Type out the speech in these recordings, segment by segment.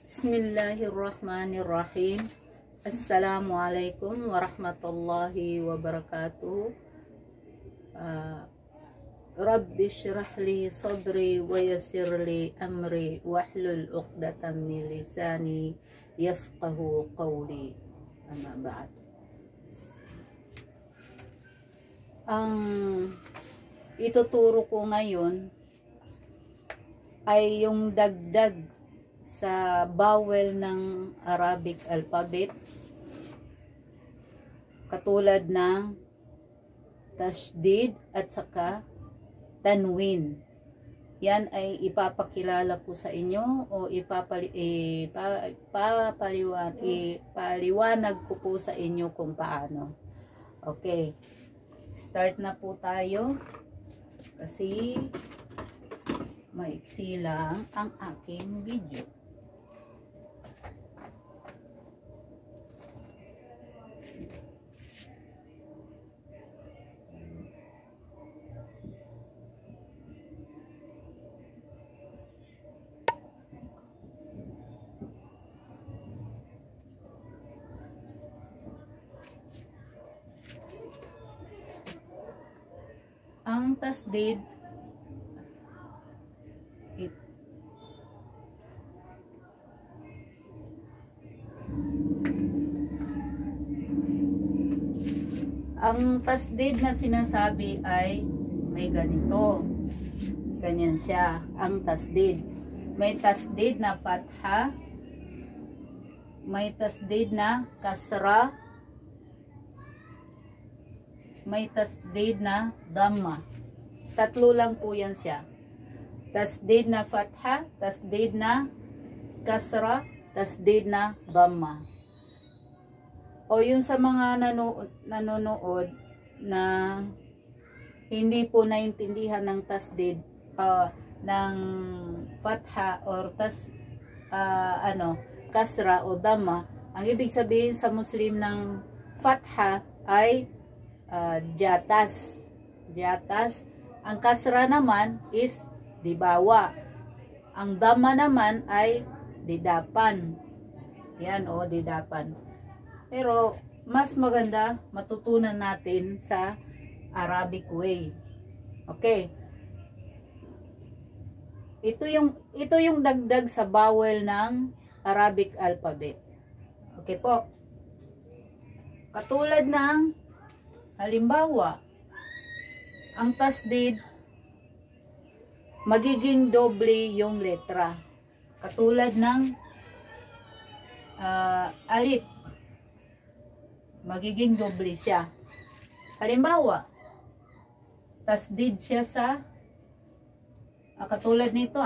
Bismillahirrahmanirrahim. Assalamualaikum warahmatullahi wabarakatuh. Rabbi shrah li sadri wa yassir li amri wahlul 'uqdatam min lisani yafqahu qawli. Amma ba'd. Ang ituturo ko ngayon ay yung dagdag sa vowel ng Arabic alphabet, katulad ng tashdid at saka tanwin. Yan ay ipapakilala ko sa inyo o ipaliwanag ko po sa inyo kung paano. Okay, start na po tayo kasi maiksi lang ang aking video. Ang tasdid na sinasabi ay may ganito. Ganyan siya, ang tasdid. May tasdid na fatha, may tasdid na kasra, may tasdid na dhamma. Tatlo lang po yan siya. Tasdid na fatha, tasdid na kasra, tasdid na dhamma. O yung sa mga nanonood na hindi po naintindihan ng tasdid ng fatha or kasra o dhamma, ang ibig sabihin sa Muslim ng fatha ay jatas. Jatas. Ang kasra naman is dibawa. Ang dhamma naman ay didapan. Yan o, didapan. Pero mas maganda matutunan natin sa Arabic way. Okay. Ito yung dagdag sa vowel ng Arabic alphabet. Okay po. Katulad ng halimbawa, ang tasdid magiging doble yung letra. Katulad ng alif, magiging doble siya. Halimbawa, tasdid siya sa katulad nito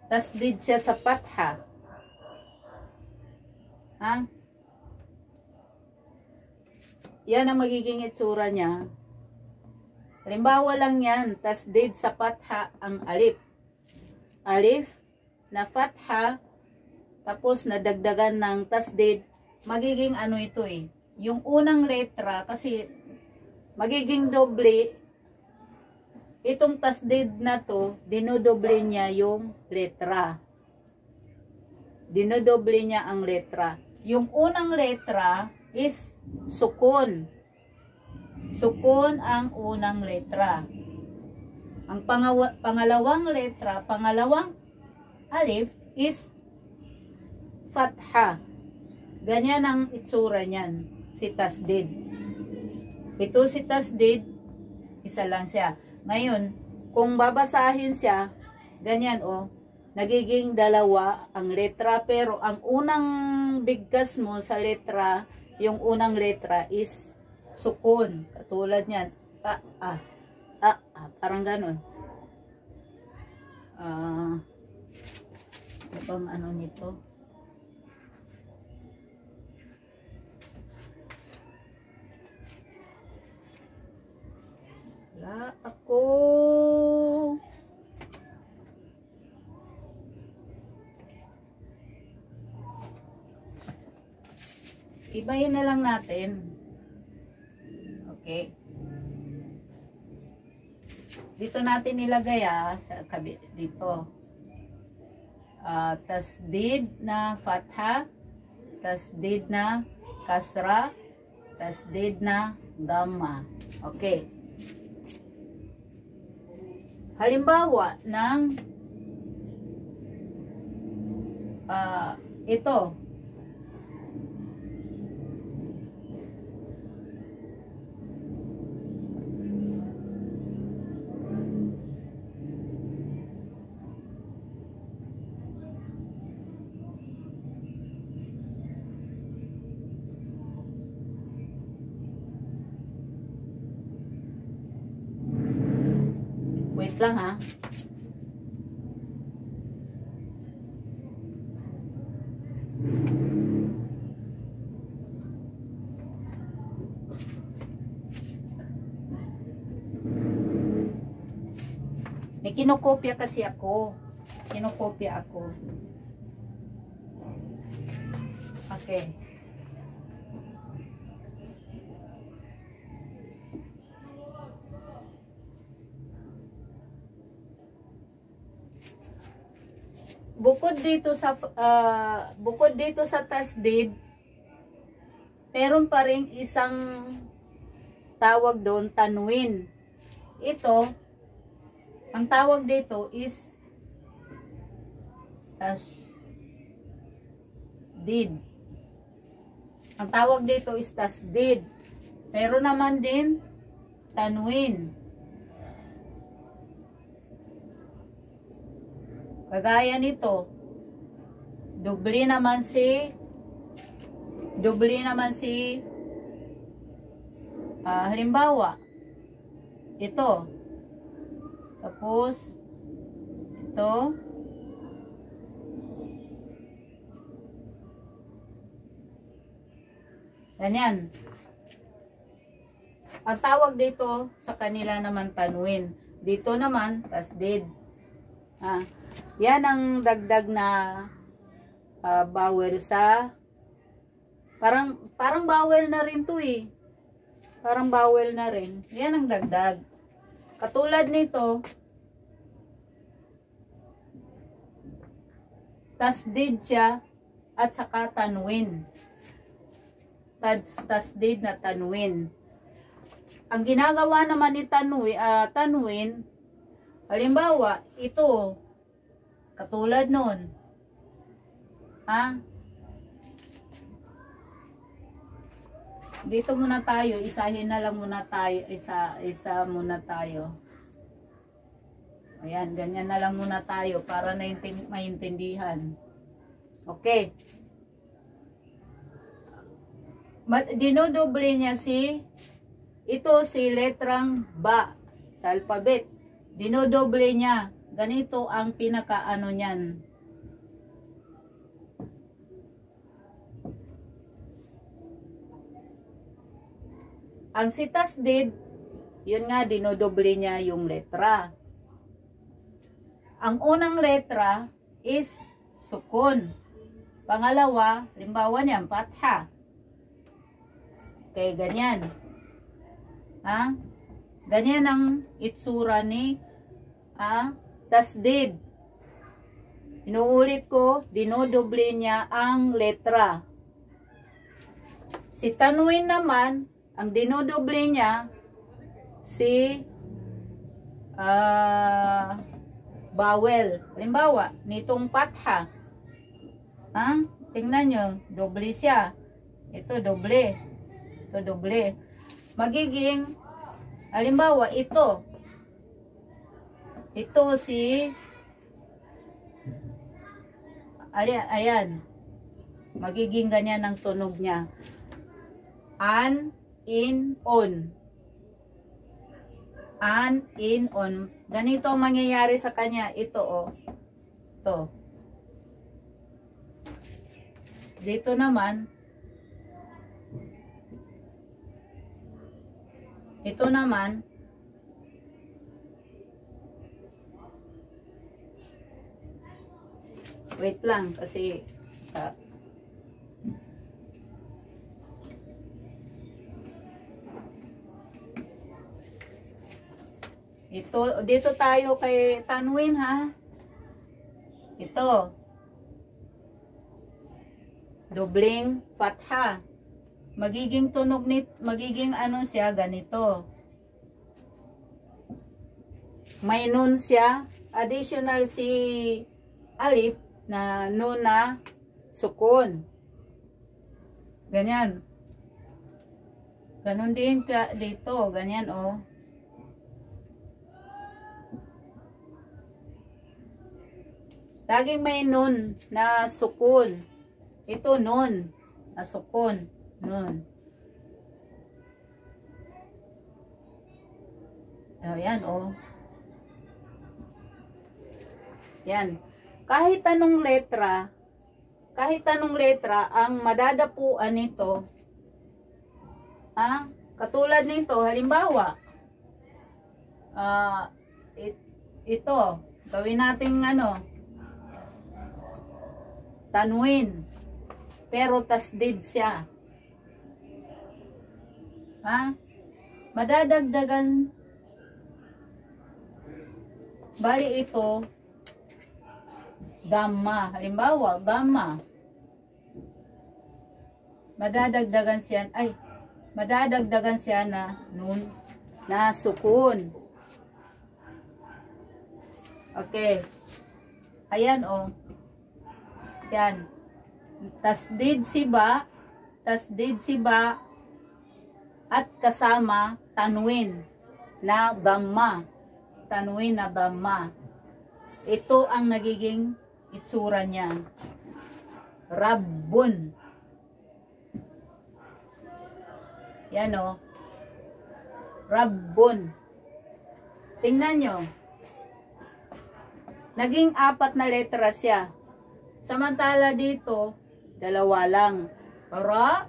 tasdid siya sa fatha. Yan ang magiging itsura niya. Halimbawa lang yan, tasdid sa fatha ang alif. Alif na fatha, tapos nadagdagan ng tasdid, magiging ano ito yung unang letra, kasi magiging doble. Itong tasdid na to, dinodoble niya yung letra. Dinodoble niya ang letra. Yung unang letra is sukun. Sukun ang unang letra. Ang pangalawang letra, pangalawang alif is fatha. Ganyan ang itsura niyan, si tasdid. Ito si tasdid, isa lang siya. Ngayon, kung babasahin siya, ganyan nagiging dalawa ang letra, pero ang unang bigkas mo sa letra, yung unang letra is sukun. Katulad niyan. Parang gano'n. Pang ano nito? Wala ako. Ibahin na lang natin. Okay. Dito natin nilagay sa kabit dito. Tasdid na fatha, tasdid na kasra, tasdid na dhamma. Okay. Halimbawa ng ito. Wait lang ha. May kinokopya kasi ako. Kinokopya ako. Okay. Bukod dito sa tasdid, meron pa ring isang tawag doon, tanwin. Ito, ang tawag dito is tasdid. Ang tawag dito is tasdid. Pero naman din tanwin. Kagaya nito, dubli naman si halimbawa ito, tapos ito, ganyan. Ang tawag dito sa kanila naman tanwin. Dito naman tasdid. Yan ang dagdag na bawel sa parang bawel na rin to eh. Parang bawel na rin. Yan ang dagdag. Katulad nito, tasdid siya at saka tanwin. Tasdid na tanwin. Ang ginagawa naman ni tanwin, halimbawa, ito, katulad nun. Dito muna tayo, isahin na lang muna tayo, isa muna tayo. Ayan, ganyan na lang muna tayo para maintindihan. Okay. Dinodoble niya ito si letrang ba sa alphabet. Dinodoble niya. Ganito ang pinakaano niyan. Ang si tasdid, yun nga, dinodoble niya yung letra. Ang unang letra is sukun. Pangalawa, halimbawa niyan, fatha. Okay, ganyan. Ganyan ang itsura ni tasdid. Inuulit ko, dinodoble niya ang letra. Si tanwin naman, ang dinodoble niya si bawel. Halimbawa, nitong fatha. Tingnan nyo, doble siya. Ito doble. Ito doble. Magiging, halimbawa, ito. Ito si ayan. Magiging ganyan ang tunog niya. An, in, on. An, in, on. Ganito ang mangyayari sa kanya. Ito, oh. Ito. Dito naman, ito naman, wait lang kasi Ito, dito tayo kay tanwin ha. Ito. Dobling fatha. Magiging tunog nit, magiging ano siya ganito. May nun siya, additional si alif na nun na sukun. Ganyan. Ganon din ka dito, ganyan oh. Laging may nun na sukun. Ito nun na sukun. Nun. Ayan oh. Yan. Kahit anong letra ang madadapuan nito, katulad nito, halimbawa, ito, gawin natin ano, tanwin, pero tasdid siya. Madadagdagan, bali ito, Dhamma. Halimbawa, Dhamma. Madadagdagan siya na nun, na sukun. Okay. Ayan oh. Yan. Tasdid si ba at kasama tanwin na Dhamma. Tanwin na Dhamma. Ito ang nagiging itsura niya. Rabbun. Yan o. Rabbun. Tingnan nyo. Naging 4 na letra siya. Samantala dito, 2 lang. Ra,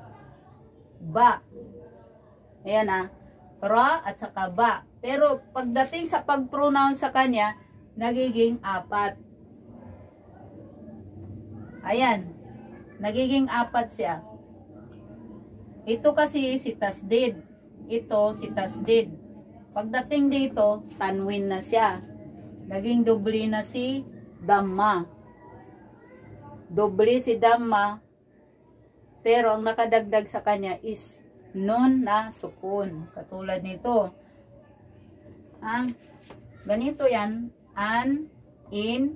ba. Ayan Ra at saka ba. Pero pagdating sa pag-pronounce sa kanya, nagiging 4. Ayan. Nagiging 4 siya. Ito kasi si tasdid. Ito si tasdid. Pagdating dito, tanwin na siya. Naging doble na si Dhamma. Doble si Dhamma. Pero ang nakadagdag sa kanya is nun na sukun. Katulad nito. Ganito yan. An, in,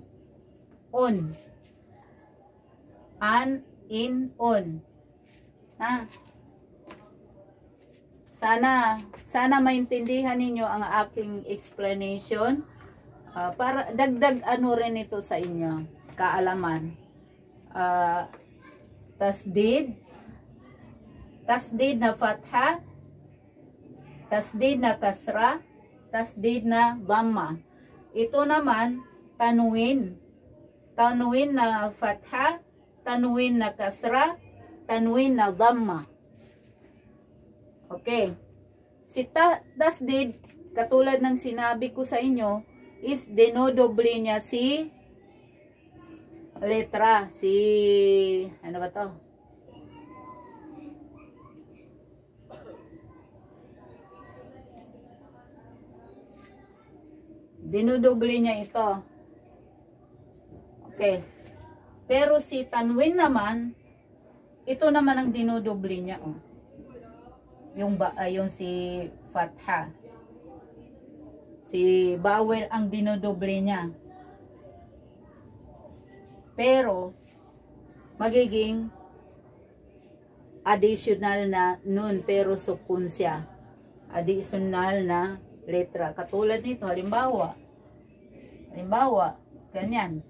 on. An, in, on. Sana maintindihan ninyo ang aking explanation. Para dagdag ano rin ito sa inyo. Kaalaman. Tasdid. Tasdid na fatha. Tasdid na kasra. Tasdid na dhamma. Ito naman, tanwin. Tanwin na fatha, tanwin na kasra, tanwin na dhamma. Okay. Si tasdid, katulad ng sinabi ko sa inyo, is dinodoble niya si letra. Ano ba to? Dinodoble niya ito. Okay. Pero si tanwin naman, ito naman ang dinodoble niya. Oh. Yung si fatha. Si vowel ang dinodoble niya. Pero, magiging additional na nun, pero sukun siya. Additional na letra. Katulad nito, halimbawa, ganyan.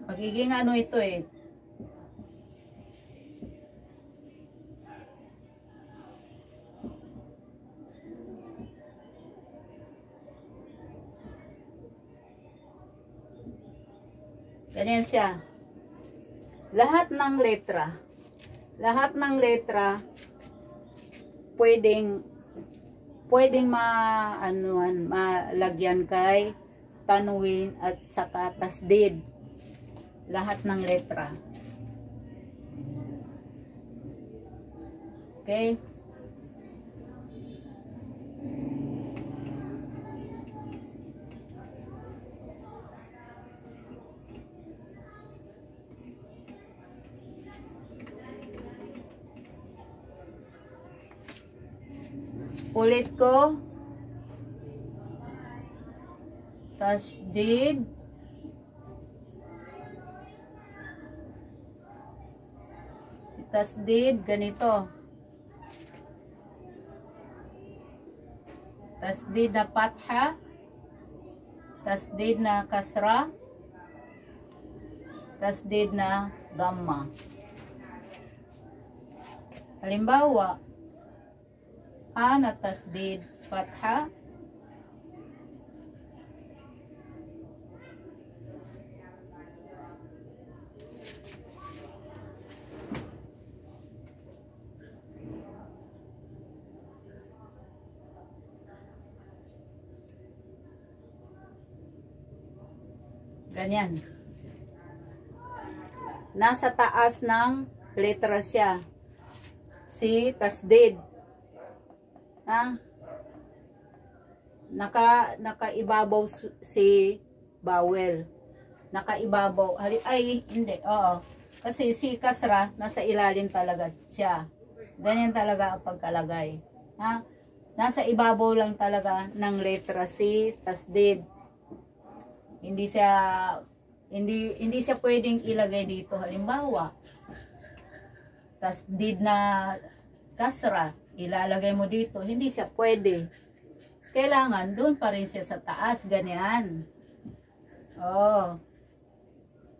Magiging ano ito eh. Ganyan siya. Lahat ng letra pwedeng pwedeng malagyan kay tanwin at saka tasdid. Lahat ng letra. Okay? Ulit ko. Tasdid. Si tasdid, ganito. Tasdid na fatha. Tasdid na kasra. Tasdid na dhamma. Halimbawa, A na tasdid fatha, ganyan. Nasa taas ng letra siya. Si tasdid. Nakaibabaw si vowel. Nakaibabaw. Ay, hindi. Oo. Kasi si kasra, nasa ilalim talaga siya. Ganyan talaga ang pagkalagay. Nasa ibabaw lang talaga ng letra si tasdid. Hindi siya pwedeng ilagay dito. Halimbawa, tasdid na kasra, ilalagay mo dito, hindi siya pwede. Kailangan doon pa rin siya sa taas, ganyan. Oh.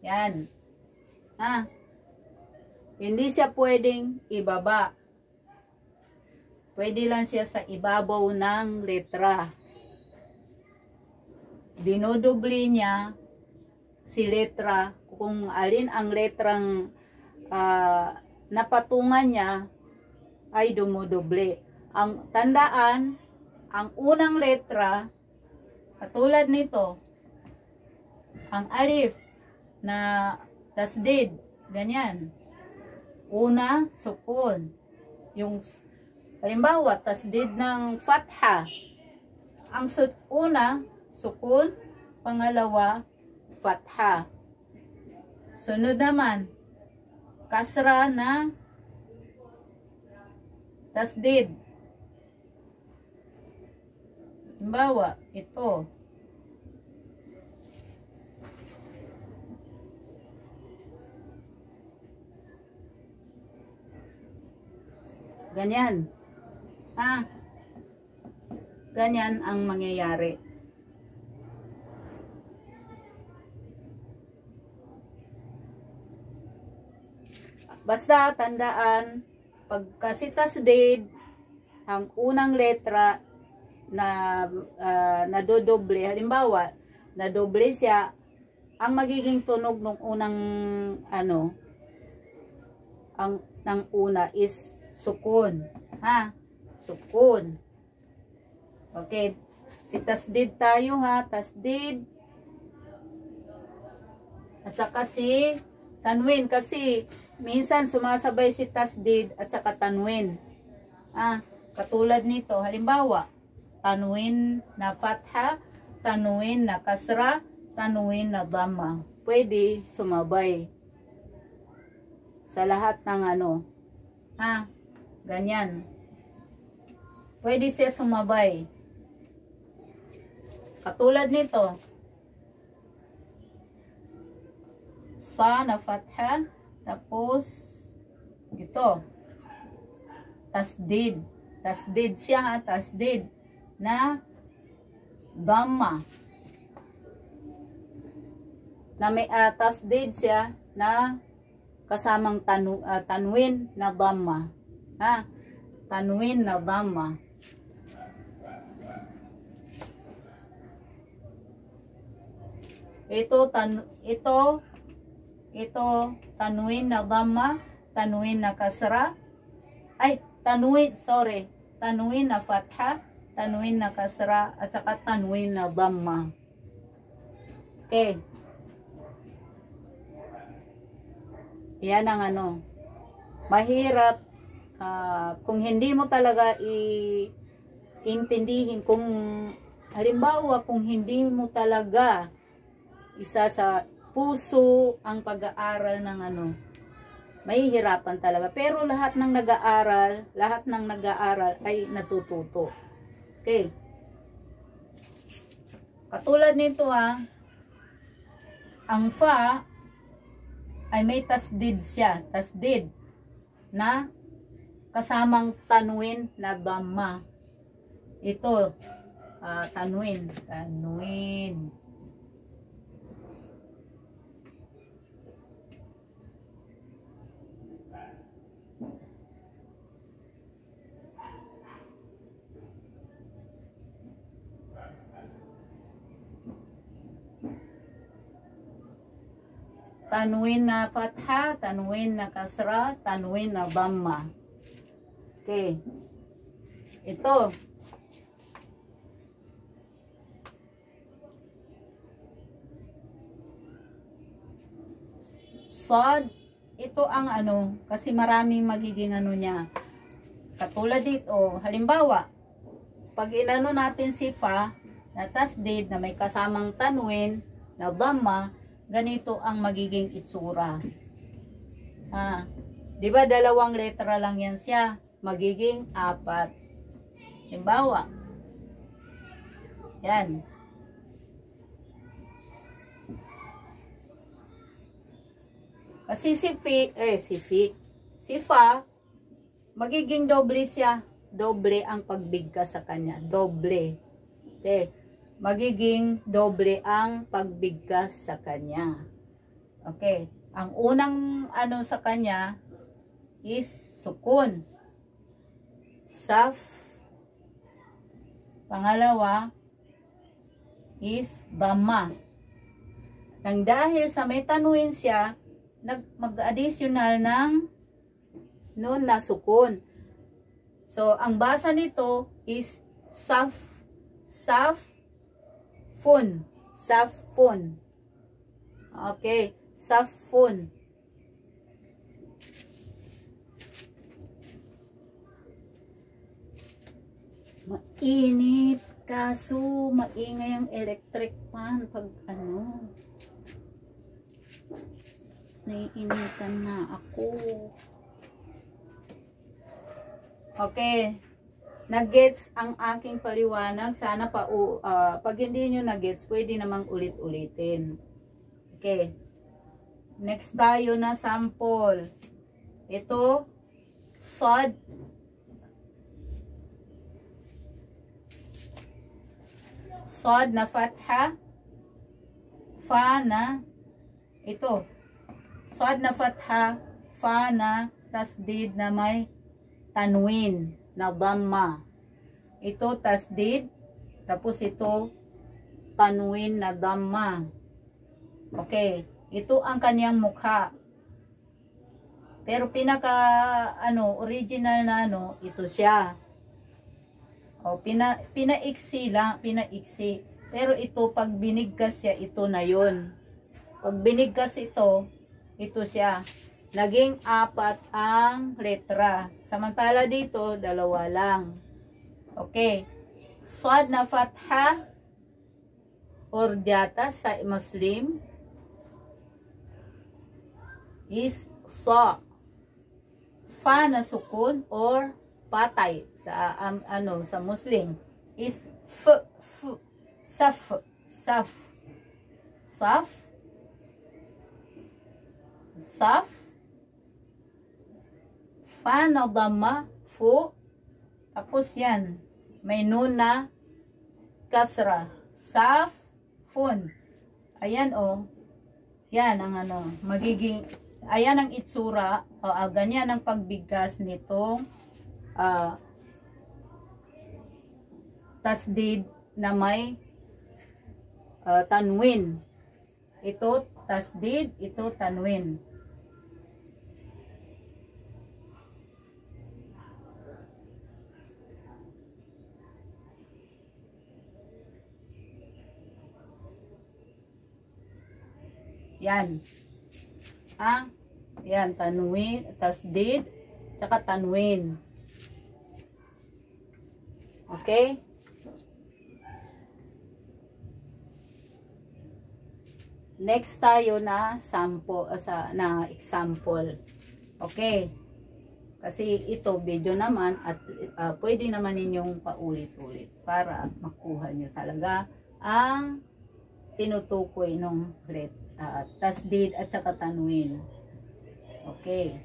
Yan. Hindi siya pwedeng ibaba. Pwede lang siya sa ibabaw ng letra. Dinodoble niya si letra, kung alin ang letrang napatungan niya, ay dumodoble. Ang tandaan, ang unang letra, katulad nito, ang alif na tasdid, ganyan. Una, sukun. Yung, halimbawa, tasdid ng fatha. Ang una, sukun. Pangalawa, fatha. Sunod naman, kasra na tasdid. Halimbawa, ito. Ganyan. Ganyan ang mangyayari. Basta tandaan, pagka si tasdid, ang unang letra na nadodoble, halimbawa, nadoble siya, ang magiging tunog ng unang ng una is sukun. Sukun. Okay. Si tasdid tayo tasdid. At saka si tanwin, kasi minsan sumasabay si tasdid at saka tanwin. Katulad nito, halimbawa, tanwin na fatha, tanwin na kasra, tanwin na dhamma. Pwede sumabay sa lahat ng ganyan. Pwede siya sumabay. Katulad nito, sa na fatha, tapos ito, tasdid. Tasdid siya, tasdid na dhamma. Na may tasdid siya na kasamang tanwin na dhamma. Tanwin na dhamma. Ito tanwin na dhamma, tanwin na kasra. Tanwin na fatha, tanwin na kasra, at saka tanwin na dhamma. Okay. Yan ang ano. Mahirap kung hindi mo talaga intindihin, kung halimbawa kung hindi mo talaga isa sa puso ang pag-aaral ng ano, mahihirapan talaga. Pero lahat ng nag-aaral ay natututo. Okay. Katulad nito ang fa ay may tasdid siya. Tasdid na kasamang tanwin na dhamma. Ito, tanwin. Tanwin. Tanwin na fatha, tanwin na kasra, tanwin na dhamma. Okay. Ito. Sod, ito ang ano, kasi maraming magiging ano niya. Katulad dito, halimbawa, pag inano natin si fa, na tasdid, na may kasamang tanwin, na dhamma, ganito ang magiging itsura. Di ba 2 letra lang yan siya? Magiging 4. Halimbawa, yan. Kasi si fa, magiging doble siya. Doble ang pagbigkas sa kanya. Doble. Okay. Magiging doble ang pagbigkas sa kanya. Okay. Ang unang ano sa kanya is sukun. Saf. Pangalawa is dhamma. Nang dahil sa may tanwin siya, mag-additional ng nun na sukun. So, ang basa nito is saf. Saf. Fun. Safun. Okay. Safun. Mainit. Kaso, maingay ang electric fan pag ano. Naiinitan na ako. Okay. Nag-gets ang aking paliwanag. Sana pag hindi nyo nag-gets, pwede namang ulit-ulitin. Okay. Next tayo na sample. Ito, sod. Sod na fatha. Fa na. Ito. Sod na fatha. Fa na tasdid na may tanwin na dhamma. Ito tasdid, tapos ito tanwin na dhamma. Okay, ito ang kanyang mukha. Pero pinaka original na ito siya. O pinaiksi lang, pinaiksi. Pero ito pag binigkas siya, ito na 'yon. Pag binigkas ito siya. Naging 4 ang letra. Samantala dito, 2 lang. Okay. Sod na fatha or jata sa Muslim is sa. Fa na sukun or patay sa sa Muslim is saf. Saf. Saf. Saf. Fa na dhamma, fu. Tapos yan, may nun na kasra. Saf, fun. Ayan yan ang magiging, ayan ang itsura, ganyan ang pagbigkas nitong tasdid na may tanwin. Ito tasdid, ito tanwin. Yan. Yan, tanwin, tasdid, saka tanwin. Okay? Next tayo na sample, na example. Okay? Kasi ito video naman at pwede naman ninyong paulit-ulit para makuha nyo talaga ang tinutukoy ng tasdid at saka tanwin. Okay.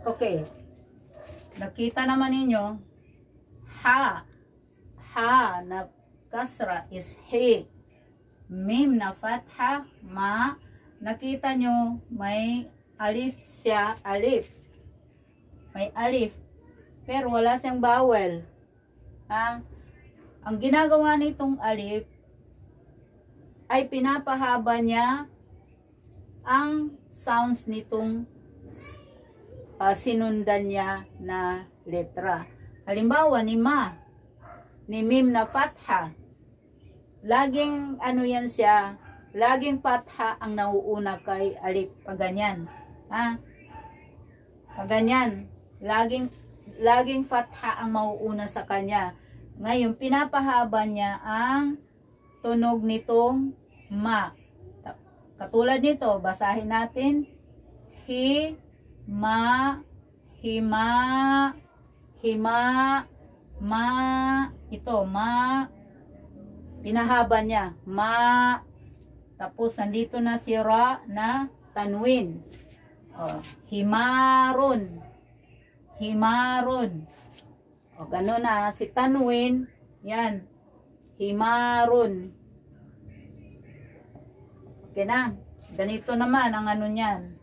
Okay. Nakita naman ninyo, ha na kasra is he. Mim na fatha, ma. Nakita nyo, may alif siya, alif. May alif. Pero wala siyang vowel. Ang ginagawa nitong alif, ay pinapahaba niya ang sounds nitong sinundan niya na letra. Halimbawa, ni ma, ni mim na fatha. Laging ano yan siya, laging fatha ang nauuna kay alif. Paganyan. Paganyan. Laging fatha ang mauuna sa kanya. Ngayon, pinapahaba niya ang tunog nitong ma. Katulad nito, basahin natin. Ma, hima, hima, ma, ito, ma, pinahaba niya, ma, tapos nandito na si ra na tanwin, himarun, himarun, gano'n na, si tanwin, yan, himarun, okay na, ganito naman ang ano niyan.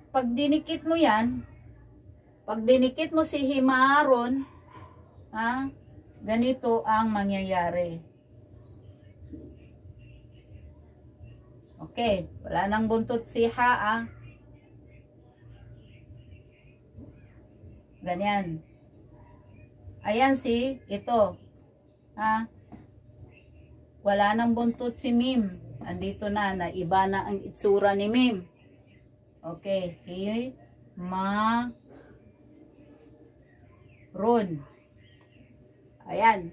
Pag dinikit mo yan, pag dinikit mo si himaron, ganito ang mangyayari. Okay, wala nang buntot si ha, ganyan. Ayan si, ito, wala nang buntot si mim. Andito na, naiba na ang itsura ni mim. Okay, ma ron. Ayan.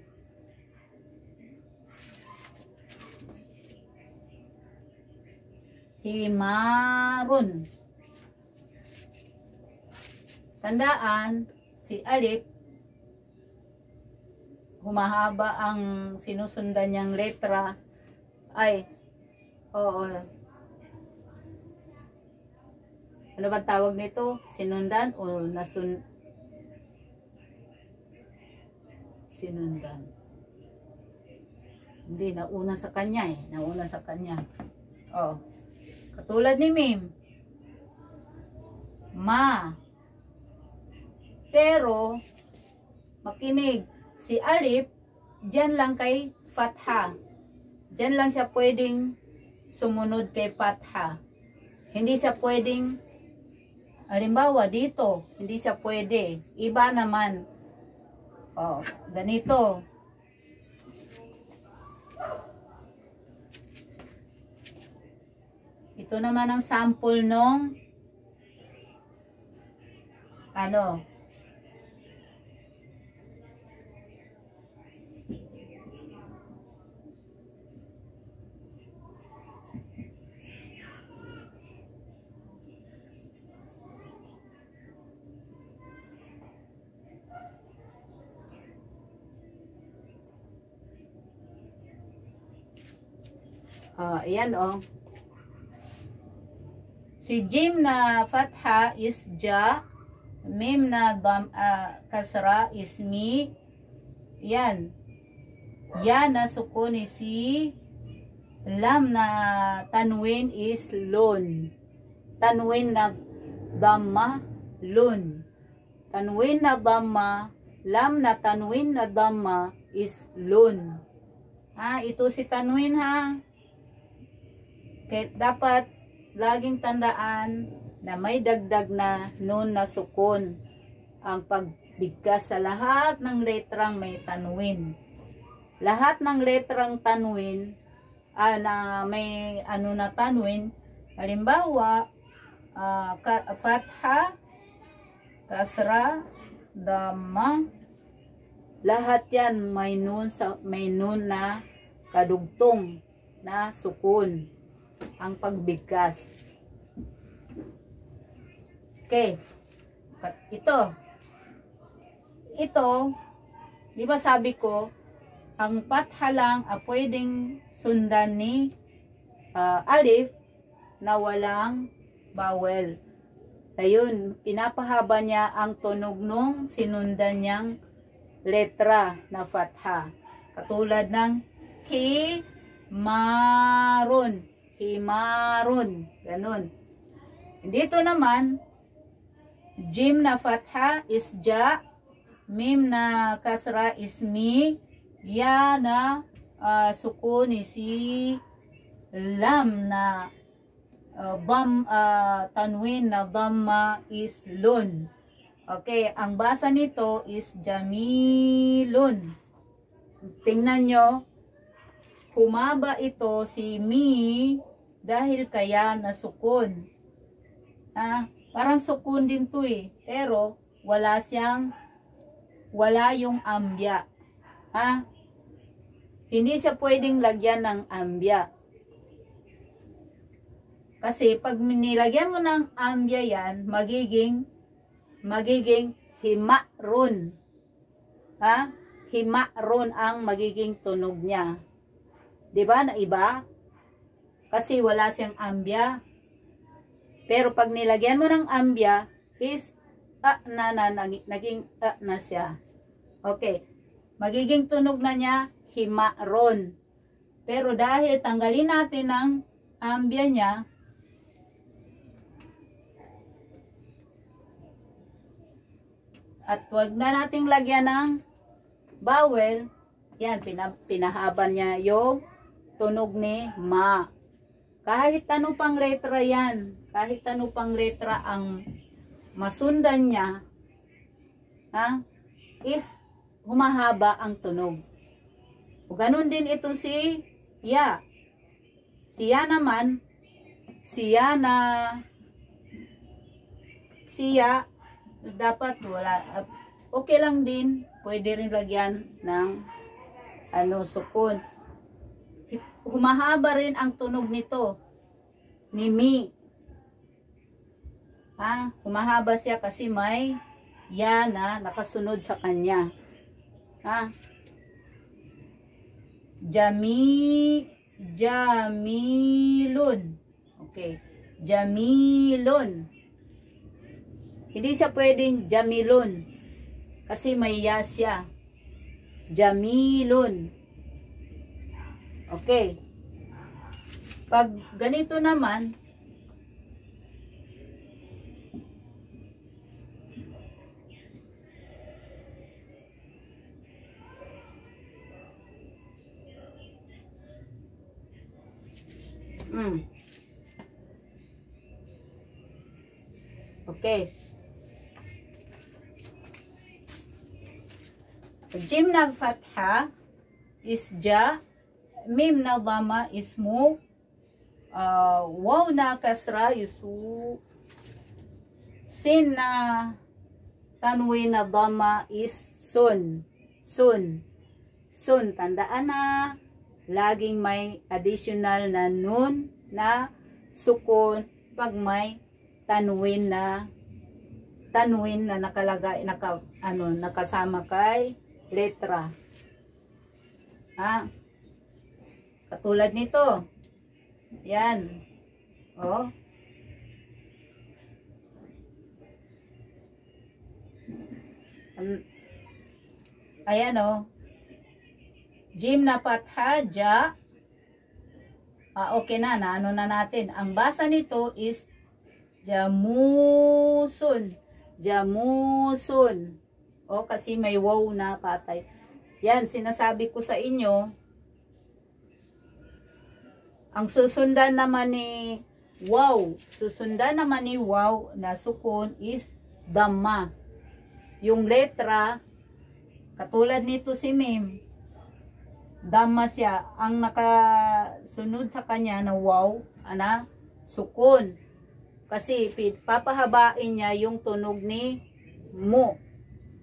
Himarun. Tandaan, si alif, humahaba ang sinusundan niyang letra ay, ano ba tawag nito? Sinundan o sinundan? Hindi, nauna sa kanya eh. Nauna sa kanya. Katulad ni mim. Ma. Pero, makinig. Si alif, dyan lang kay fatha. Dyan lang siya pwedeng sumunod kay fatha. Hindi siya pwedeng, halimbawa dito, hindi siya pwede. Iba naman. Ganito. Ito naman ang sample nung ano. Ayan Si Jim na fatha is ja, mim na kasra is mi. Yan. Ya na sukun is si. Lam na tanwin is lun. Tanwin na dhamma, lun. Tanwin na dhamma, lam na tanwin na dhamma is lun. Ito si tanwin ha. Kaya dapat laging tandaan na may dagdag na nun na sukun ang pagbigkas sa lahat ng letrang may tanwin. Lahat ng letrang tanwin na may na tanwin, halimbawa fatha, kasra, dhamma, lahat yan may nun na kadugtong na sukun ang pagbigkas. Okay. Ito, di ba sabi ko, ang fatha lang pwedeng sundan ni alif na walang vowel. Ayun, pinapahaba niya ang tunog nung sinundan niyang letra na fatha. Katulad ng himarun, himarun, ganun. Dito naman, jim na fatha is ja, mim na kasra is mi, ya na sukun is si, lam na tanwin na dhamma is lun. Okay, ang basa nito is jamilun. Tingnan nyo, humaba ito si mi dahil kaya na sukun. Parang sukun din to pero wala yung ambya. Hindi siya pwedeng lagyan ng ambya. Kasi pag nilagyan mo ng ambya yan, magiging himarun. Himarun ang magiging tunog niya. 'Di ba na iba? Kasi wala siyang ambya. Pero pag nilagyan mo ng ambya is naging na siya. Okay. Magiging tunog na niya himarun. Pero dahil tanggalin natin ang ambya niya, at wag na nating lagyan ng vowel, yan, pinahaban niya yung tunog ni ma. Kahit ano pang letra yan, kahit ano pang letra ang masundan niya, is humahaba ang tunog. O ganun din ito si ya. Siya naman, siya dapat wala, okay lang din, pwede rin lagyan ng sukun. Humahaba rin ang tunog nito ni mi. Humahaba siya kasi may ya na nakasunod sa kanya. Jamilun. Okay, jamilun. Hindi siya pwedeng jamilun kasi may ya siya. Jamilun. Okay. Pag ganito naman, okay. Jim na fatha is ja, mim na dhamma is mu, waw na kasra is su, sin na tanwin na dhamma is sun. Sun. Tandaan na, laging may additional na nun na sukun pag may tanwin na nakalagay, nakasama kay letra. Katulad nito. Yan. Ayan o. Jim na fatha, ja. Okay na, ano na natin. Ang basa nito is jamusun. Jamusun. O, kasi may waw na patay. Yan, sinasabi ko sa inyo. Ang susundan naman ni waw. Susundan naman ni waw na sukun is dhamma. Yung letra, katulad nito si Mim, dhamma siya. Ang nakasunod sa kanya na waw, sukun. Kasi papahabain niya yung tunog ni mu.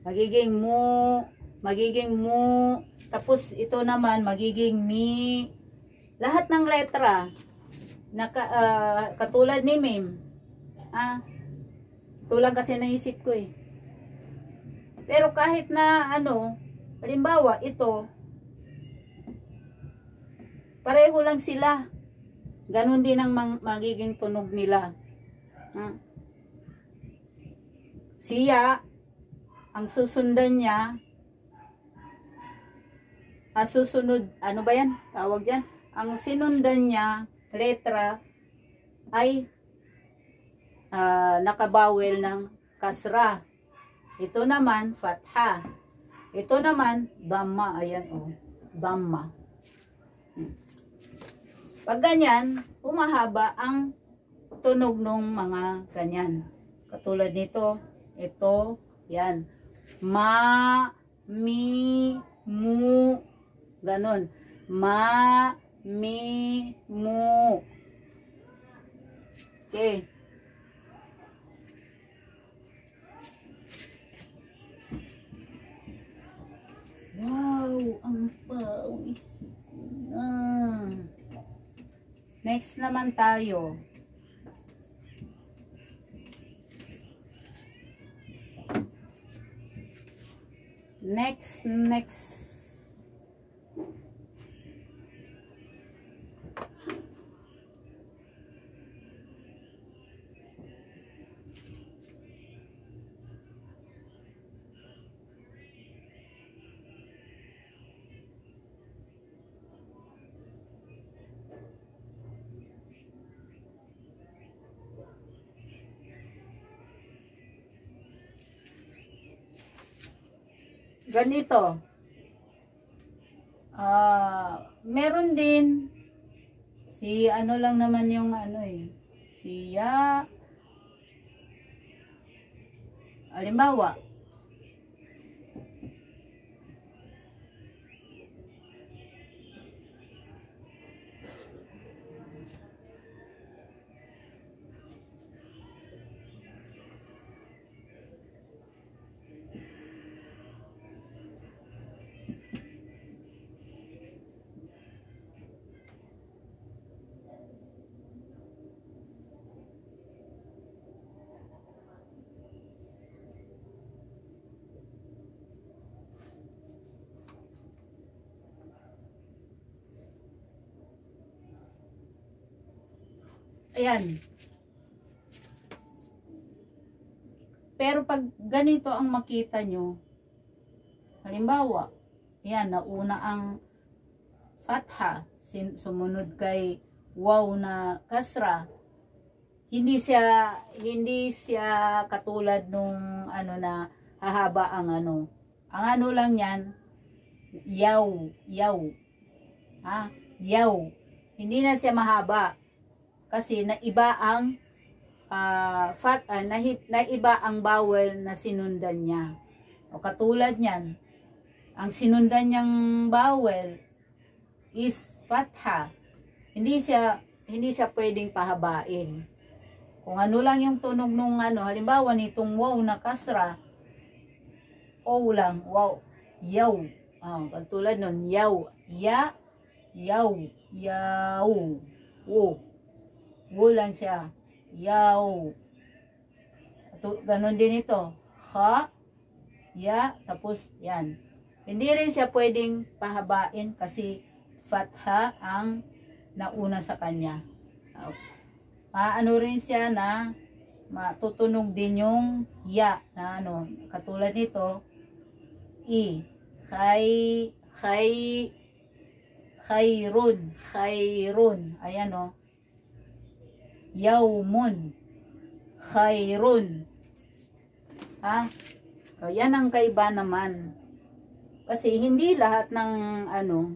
Magiging mu, magiging mu. Tapos ito naman magiging mi. Lahat ng letra katulad ni Mim. Ito lang kasi naisip ko eh. Pero kahit na halimbawa ito, pareho lang sila. Ganon din ang magiging tunog nila. Siya, ang susundan niya, susunod, ano ba yan? Tawag yan. Ang sinundan niya, letra, ay nakabawel ng kasra. Ito naman, fatha. Ito naman, dhamma. Ayan o, dhamma. Pag ganyan, humahaba ang tunog ng mga ganyan. Katulad nito, ito, yan. Ma, mi, mu, ganon. Ma, mi, mu. Okay. Wow, ang pawis na. Next naman tayo. Next. Ganito. Meron din si ano lang naman yung siya, halimbawa ayan. Pero pag ganito ang makita nyo, halimbawa, ayan, nauna ang fatha, sumunod kay waw na kasra, hindi siya katulad nung na hahaba ang Ang lang yan, yaw. Yaw. Hindi na siya mahaba. Kasi naiba ang naiba ang vowel na sinundan niya. O katulad niyan, ang sinundan niyang vowel is fatha. Hindi siya pwedeng pahabain. Kung ano lang yung tunog nung halimbawa nitong waw na kasra, o lang, waw, yaw. Katulad nun, yaw, ya, yaw, yaw, wo. Wulan siya. Yaw. Ganon din ito. Ha. Ya. Tapos yan. Hindi rin siya pwedeng pahabain kasi fatha ang nauna sa kanya. Ano rin siya na matutunog din yung ya na katulad nito. I. Khairun. Ayan o. Yawmun. Khairun. Ha? O, yan ang kaiba naman. Kasi hindi lahat ng ano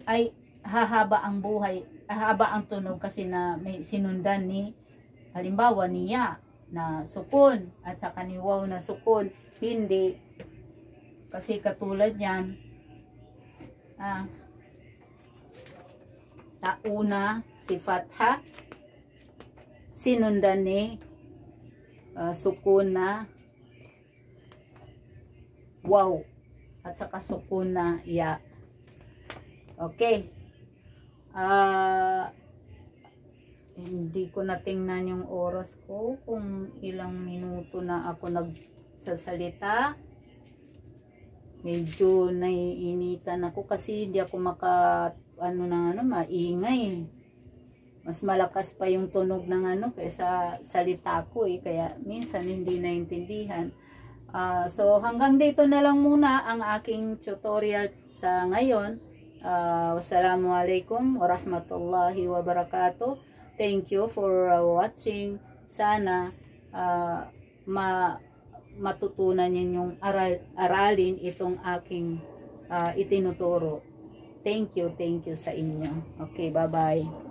ay hahaba ang buhay, hahaba ang tunog kasi na may sinundan ni halimbawa niya na sukun at saka ni waw na sukun. Hindi. Kasi katulad yan, tauna si fatha sinundan ni sukun na waw at saka sukun na ya. Okay. Hindi ko natingnan yung oras ko kung ilang minuto na ako nagsasalita. Medyo naiinitan ako kasi hindi ako maingay. Mas malakas pa yung tunog ng kaysa salita ko kaya minsan hindi naintindihan. So hanggang dito na lang muna ang aking tutorial sa ngayon. Wassalamualaikum warahmatullahi wabarakatuh. Thank you for watching. Sana matutunan ninyong aralin itong aking itinuturo. Thank you sa inyo. Okay, bye-bye.